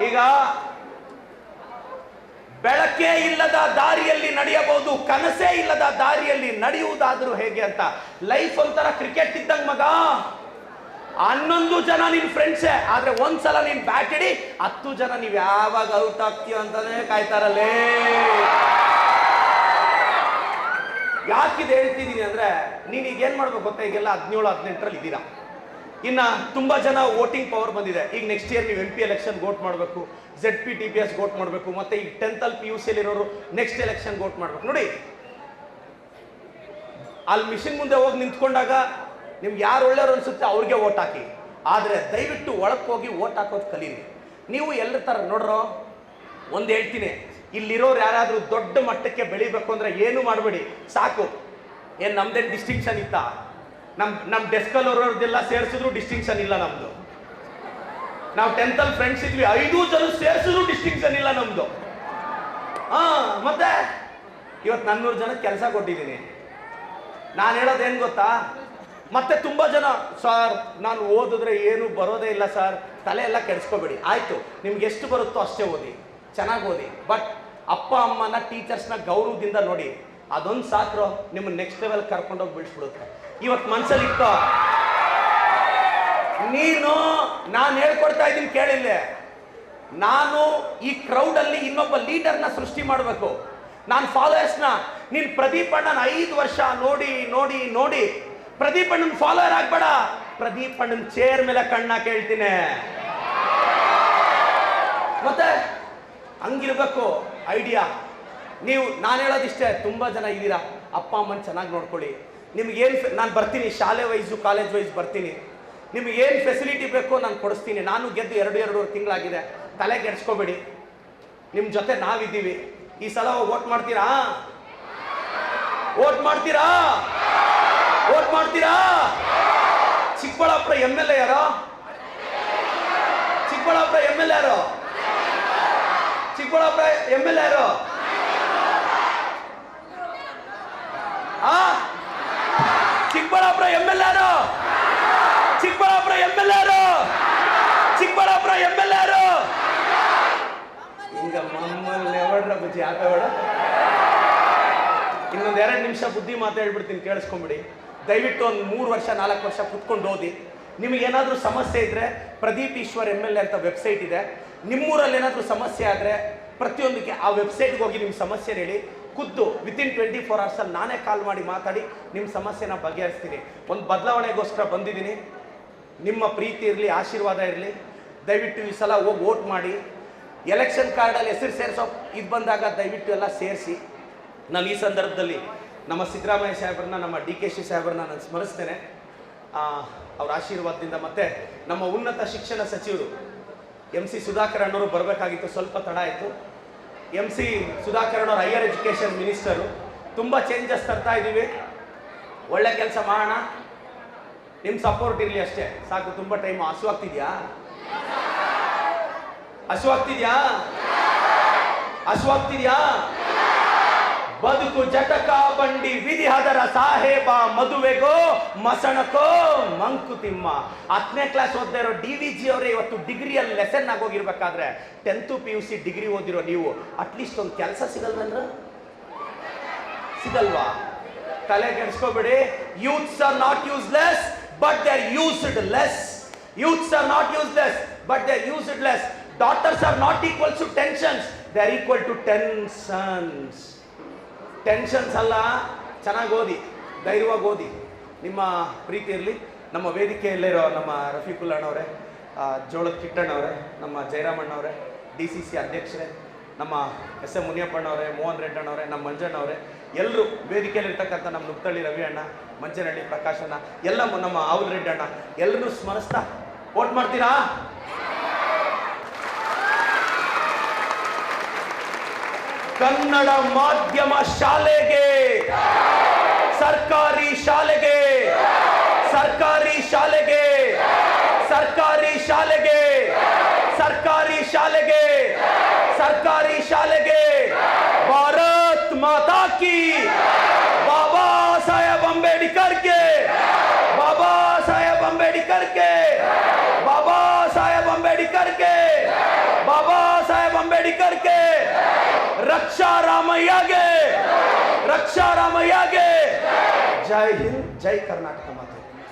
ಈಗ ಬೆಳಕೇ ಇಲ್ಲದ ದಾರಿಯಲ್ಲಿ ನಡೆಯಬಹುದು, ಕನಸೇ ಇಲ್ಲದ ದಾರಿಯಲ್ಲಿ ನಡೆಯುವುದಾದರೂ ಹೇಗೆ ಅಂತ. ಲೈಫ್ ಒಂಥರ ಕ್ರಿಕೆಟ್ ಇದ್ದಂಗ ಮಗ. 11 ಜನ ನಿನ್ ಫ್ರೆಂಡ್ಸೇ, ಆದ್ರೆ ಒಂದ್ಸಲ ನೀನ್ ಬ್ಯಾಟ್ ಇಡಿ 10 ಜನ ನೀವ್ ಯಾವಾಗ ಔಟ್ ಆಗ್ತೀಯ ಅಂತಾನೆ ಕಾಯ್ತಾರಲ್ಲೇ. ಯಾಕಿದೆ ಹೇಳ್ತಿದ್ದೀನಿ ಅಂದ್ರೆ, ನೀನ್ ಈಗ ಏನ್ ಮಾಡ್ಬೇಕು ಗೊತ್ತಾ, ಈಗೆಲ್ಲ 17-18ರಲ್ಲಿ ಇದ್ದೀರಾ. ಇನ್ನ ತುಂಬಾ ಜನ ವೋಟಿಂಗ್ ಪವರ್ ಬಂದಿದೆ. ಈಗ ನೆಕ್ಸ್ಟ್ ಇಯರ್ ನೀವು MP ಎಲೆಕ್ಷನ್ ವೋಟ್ ಮಾಡಬೇಕು, ZP TPS ವೋಟ್ ಮಾಡಬೇಕು, ಮತ್ತೆ ಈಗ 10th PUC ಇರೋರು ನೆಕ್ಸ್ಟ್ ಎಲೆಕ್ಷನ್ ವೋಟ್ ಮಾಡ್ಬೇಕು. ನೋಡಿ, ಅಲ್ಲಿ ಮಿಷಿನ್ ಮುಂದೆ ಹೋಗಿ ನಿಂತ್ಕೊಂಡಾಗ ನಿಮ್ಗೆ ಯಾರು ಒಳ್ಳೆಯವರು ಅನ್ಸುತ್ತೆ ಅವ್ರಿಗೆ ವೋಟ್ ಹಾಕಿ. ಆದ್ರೆ ದಯವಿಟ್ಟು ಒಳಕ್ಕೆ ಹೋಗಿ ವೋಟ್ ಹಾಕೋದು ಕಲೀರಿ. ನೀವು ಎಲ್ಲ ತರ ನೋಡ್ರೋ, ಒಂದು ಹೇಳ್ತೀನಿ, ಇಲ್ಲಿರೋರು ಯಾರಾದ್ರೂ ದೊಡ್ಡ ಮಟ್ಟಕ್ಕೆ ಬೆಳಿಬೇಕು ಅಂದ್ರೆ ಏನು ಮಾಡಬೇಡಿ, ಸಾಕು. ಏನ್ ನಮ್ದೇನು ಡಿಸ್ಟಿಂಕ್ಷನ್ ಇತ್ತಾ? ನಮ್ ಡೆಸ್ಕಲ್ ಅವರವ್ರದ್ದೆಲ್ಲ ಸೇರಿಸಿದ್ರು ಡಿಸ್ಟಿಂಕ್ಷನ್ ಇಲ್ಲ ನಮ್ದು. ನಾವು 10th ಫ್ರೆಂಡ್ಸ್ ಇದ್ವಿ, 5 ಜನ ಸೇರಿಸಿದ್ರು ಡಿಸ್ಟಿಂಕ್ಷನ್ ಇಲ್ಲ ನಮ್ದು. ಮತ್ತೆ ಇವತ್ತು 400 ಜನಕ್ಕೆ ಕೆಲಸ ಕೊಟ್ಟಿದ್ದೀನಿ. ನಾನು ಹೇಳೋದೇನು ಗೊತ್ತಾ, ಮತ್ತೆ ತುಂಬಾ ಜನ ಸರ್ ನಾನು ಓದಿದ್ರೆ ಏನು ಬರೋದೇ ಇಲ್ಲ ಸರ್, ತಲೆ ಎಲ್ಲ ಕೆಡಿಸ್ಕೋಬೇಡಿ. ಆಯ್ತು, ನಿಮ್ಗೆ ಎಷ್ಟು ಬರುತ್ತೋ ಅಷ್ಟೇ ಓದಿ, ಚೆನ್ನಾಗಿ ಓದಿ. ಬಟ್ ಅಪ್ಪ ಅಮ್ಮನ ಟೀಚರ್ಸ್ನ ಗೌರವದಿಂದ ನೋಡಿ, ಅದೊಂದು ಸಾಕ್ರೋ ನಿಮ್ಮ ನೆಕ್ಸ್ಟ್ ಲೆವೆಲ್ ಕರ್ಕೊಂಡೋಗಿ ಬಿಡಿಸ್ಬಿಡುತ್ತೆ. ಇವತ್ತು ಮನ್ಸಲ್ಲಿ ಇಕ್ಕೋ, ನೀನು ನಾನು ಹೇಳ್ಕೊಡ್ತಾ ಇದ್ದೀನಿ ಕೇಳಿಲ್ಲ, ನಾನು ಈ ಕ್ರೌಡ್ ಅಲ್ಲಿ ಇನ್ನೊಬ್ಬ ಲೀಡರ್ನ ಸೃಷ್ಟಿ ಮಾಡಬೇಕು. ನಾನು ಫಾಲೋಯರ್ಸ್ನ, ನೀನ್ ಪ್ರದೀಪ್ ಅಣ್ಣನ 5 ವರ್ಷ ನೋಡಿ ನೋಡಿ ನೋಡಿ ಪ್ರದೀಪ್ ಅಣ್ಣನ ಫಾಲೋಯರ್ ಆಗ್ಬೇಡ, ಪ್ರದೀಪ್ ಅಣ್ಣನ ಚೇರ್ ಮೇಲೆ ಕಣ್ಣ ಕೇಳ್ತೀನಿ. ಮತ್ತೆ ಹಂಗಿರ್ಬೇಕು ಐಡಿಯಾ. ನೀವು ನಾನು ಹೇಳೋದಿಷ್ಟೇ, ತುಂಬಾ ಜನ ಇದ್ದೀರಾ, ಅಪ್ಪ ಅಮ್ಮನ ಚೆನ್ನಾಗಿ ನೋಡ್ಕೊಳ್ಳಿ. ನಿಮ್ಗೇನು ನಾನು ಬರ್ತೀನಿ, ಶಾಲೆ ವೈಸು ಕಾಲೇಜ್ ವೈಸ್ ಬರ್ತೀನಿ, ನಿಮ್ಗೇನು ಫೆಸಿಲಿಟಿ ಬೇಕೋ ನಾನು ಕೊಡಿಸ್ತೀನಿ. ನಾನು ಗೆದ್ದು 2-2.5 ತಿಂಗಳಾಗಿದೆ, ತಲೆ ಕೆಡಿಸ್ಕೋಬೇಡಿ. ನಿಮ್ಮ ಜೊತೆ ನಾವಿದ್ದೀವಿ. ಈ ಸಲ ವೋಟ್ ಮಾಡ್ತೀರಾ? ವೋಟ್ ಮಾಡ್ತೀರಾ? ವೋಟ್ ಮಾಡ್ತೀರಾ? ಚಿಕ್ಕಬಳ್ಳಾಪುರ MLA ಯಾರೋ? ಚಿಕ್ಕಬಳ್ಳಾಪುರ MLA ಯಾರೋ? ಚಿಕ್ಕಬಳ್ಳಾಪುರ MLA ಯಾರೋ? ಚಿಕ್ಕಬಳ್ಳಾಪುರ MLA ಯಾರೋ? ಚಿಕ್ಕಬಳ್ಳಾಪುರ MLA ಯಾರೋ? ಚಿಕ್ಕಬಳ್ಳಾಪುರ MLA ಯಾರೋ? ಹಿಂಗ ಮಮ್ಮಲ್ಲಿ ಯಾವಡ್ರ ಬುಜ್ಜಿ ಆಟವಾಡ. ಇನ್ನೊಂದು 2 ನಿಮಿಷ ಬುದ್ಧಿ ಮಾತು ಹೇಳ್ಬಿಡ್ತೀನಿ, ಕೇಳಿಸ್ಕೊಂಬಿಡಿ. ದಯವಿಟ್ಟು ಒಂದು 3 ವರ್ಷ 4 ವರ್ಷ ಕುತ್ಕೊಂಡು ಓದಿ. ನಿಮಗೇನಾದ್ರೂ ಸಮಸ್ಯೆ ಇದ್ರೆ ಪ್ರದೀಪ್ ಈಶ್ವರ್ MLA ಅಂತ ವೆಬ್ಸೈಟ್ ಇದೆ. ನಿಮ್ಮೂರಲ್ಲಿ ಏನಾದರೂ ಸಮಸ್ಯೆ ಆದರೆ ಪ್ರತಿಯೊಂದಕ್ಕೆ ಆ ವೆಬ್ಸೈಟ್ಗೆ ಹೋಗಿ ನಿಮ್ಮ ಸಮಸ್ಯೆ ಹೇಳಿ, ಖುದ್ದು ವಿತಿನ್ 24 hours ನಾನೇ ಕಾಲ್ ಮಾಡಿ ಮಾತಾಡಿ ನಿಮ್ಮ ಸಮಸ್ಯೆನ ಬಗೆಹರಿಸ್ತೀನಿ. ಒಂದು ಬದಲಾವಣೆಗೋಸ್ಕರ ಬಂದಿದ್ದೀನಿ. ನಿಮ್ಮ ಪ್ರೀತಿ ಇರಲಿ, ಆಶೀರ್ವಾದ ಇರಲಿ. ದಯವಿಟ್ಟು ಈ ಸಲ ಹೋಗಿ ವೋಟ್ ಮಾಡಿ. ಎಲೆಕ್ಷನ್ ಕಾರ್ಡಲ್ಲಿ ಹೆಸರು ಸೇರಿಸೋ ಇದು ಬಂದಾಗ ದಯವಿಟ್ಟು ಎಲ್ಲ ಸೇರಿಸಿ. ನಾನು ಈ ಸಂದರ್ಭದಲ್ಲಿ ನಮ್ಮ ಸಿದ್ದರಾಮಯ್ಯ ಸಾಹೇಬ್ರನ್ನ, ನಮ್ಮ DKC ಸಾಹೇಬ್ರನ್ನ ನಾನು ಸ್ಮರಿಸ್ತೇನೆ. ಅವ್ರ ಆಶೀರ್ವಾದದಿಂದ. ಮತ್ತೆ ನಮ್ಮ ಉನ್ನತ ಶಿಕ್ಷಣ ಸಚಿವರು MC ಸುಧಾಕರ್ ಅಣ್ಣವರು ಬರಬೇಕಾಗಿತ್ತು, ಸ್ವಲ್ಪ ತಡ ಆಯಿತು. MC ಸುಧಾಕರ್ ಅಣ್ಣವ್ರು ಹೈಯರ್ ಎಜುಕೇಷನ್ ಮಿನಿಸ್ಟರು. ತುಂಬ ಚೇಂಜಸ್ ತರ್ತಾ ಇದ್ದೀವಿ, ಒಳ್ಳೆ ಕೆಲಸ ಮಾಡೋಣ. ನಿಮ್ಮ ಸಪೋರ್ಟ್ ಇರಲಿ ಅಷ್ಟೇ ಸಾಕು. ತುಂಬ ಟೈಮ್ ಹಸುವಾಗ್ತಿದ್ಯಾ? ಹಸುವಾಗ್ತಿದ್ಯಾ? ಹಸುವಾಗ್ತಿದ್ಯಾ? ಬದುಕು ಜಟಕ ಬಂಡಿ ವಿಧಿ ಹದರ ಸಾಹೇಬ, ಮದುವೆಗೋ ಮಸಣಕೋ ಮಂಕುತಿಮ್ಮ. 10ನೇ ಕ್ಲಾಸ್ ಓದ್ತಾ ಇರೋ DVG ಅವರೇ ಇವತ್ತು ಡಿಗ್ರಿಯಲ್ಲಿ ಲೆಸನ್ ಆಗೋಗಿರ್ಬೇಕಾದ್ರೆ 10th PUC ಡಿಗ್ರಿ ಓದಿರೋ ನೀವು ಅಟ್ಲೀಸ್ಟ್ ಒಂದು ಕೆಲಸ ಸಿಗಲ್ವೇನ್ರ? ಸಿಗಲ್ವಾ? ತಲೆ ಕೆಡಿಸ್ಕೋಬೇಡಿ. Youths are not useless but they are used less. Youths are not useless but they are used less. Daughters are not equal to tensions, they are equal to tensions. Tensions ಅಲ್ಲ, ಚೆನ್ನಾಗಿ ಓದಿ, ಧೈರ್ಯವಾಗಿ ಓದಿ. ನಿಮ್ಮ ಪ್ರೀತಿ ಇರಲಿ. ನಮ್ಮ ವೇದಿಕೆಯಲ್ಲಿರೋ ನಮ್ಮ ರಫೀಕುಲ್ ಅಣ್ಣವರೇ, ಜೋಳದ ಕಿಟ್ಟಣ್ಣವರೇ, ನಮ್ಮ ಜಯರಾಮಣ್ಣವರೇ, DCC ಅಧ್ಯಕ್ಷರೇ, ನಮ್ಮ SM ಮುನಿಯಪ್ಪಣ್ಣವರೇ, ಮೋಹನ್ ರೆಡ್ಡಿ ಅಣ್ಣವರೇ, ನಮ್ಮ ಮಂಜಣ್ಣವರೇ, ಎಲ್ಲರೂ ವೇದಿಕೆಯಲ್ಲಿರ್ತಕ್ಕಂಥ ನಮ್ಮ ನುಕ್ತಳ್ಳಿ ರವಿ ಅಣ್ಣ, ಮಂಜನಹಳ್ಳಿ ಪ್ರಕಾಶ್ ಅಣ್ಣ, ಎಲ್ಲ ನಮ್ಮ ಆವುಲ್ ರೆಡ್ಡಿ ಅಣ್ಣ, ಎಲ್ಲರೂ ಸ್ಮರಿಸ್ತಾ ವೋಟ್ ಮಾಡ್ತೀರಾ? ಕನ್ನಡ ಮಾಧ್ಯಮ ಶಾಲೆಗೆ, ಸರ್ಕಾರಿ ಶಾಲೆಗೆ, ಸರ್ಕಾರಿ ಶಾಲೆಗೆ, ಸರ್ಕಾರಿ ಶಾಲೆಗೆ, ಸರ್ಕಾರಿ ಶಾಲೆಗೆ, ಸರ್ಕಾರಿ ಶಾಲೆಗೆ. ಭಾರತ್ ಮಾತಾ ಕಿ. ಬಾಬಾ ಸಾಹೇಬ್ ಅಂಬೇಡ್ಕರ್ ಗೆ, ಬಾಬಾ ಸಾಹೇಬ್ ಅಂಬೇಡ್ಕರ್ ಗೆ, ಬಾಬಾ ಸಾಹೇಬ್ ಅಂಬೇಡ್ಕರ್ ಗೆ, ಬಾಬಾ ಅಂಬೇಡ್ಕರ್ ಗೆ, ರಕ್ಷಾ ರಾಮಯ್ಯಗೆ, ರಕ್ಷಾ ರಾಮಯ್ಯಗೆ. ಜೈ ಹಿಂದ್, ಜೈ ಕರ್ನಾಟಕ ಮಾತೆ.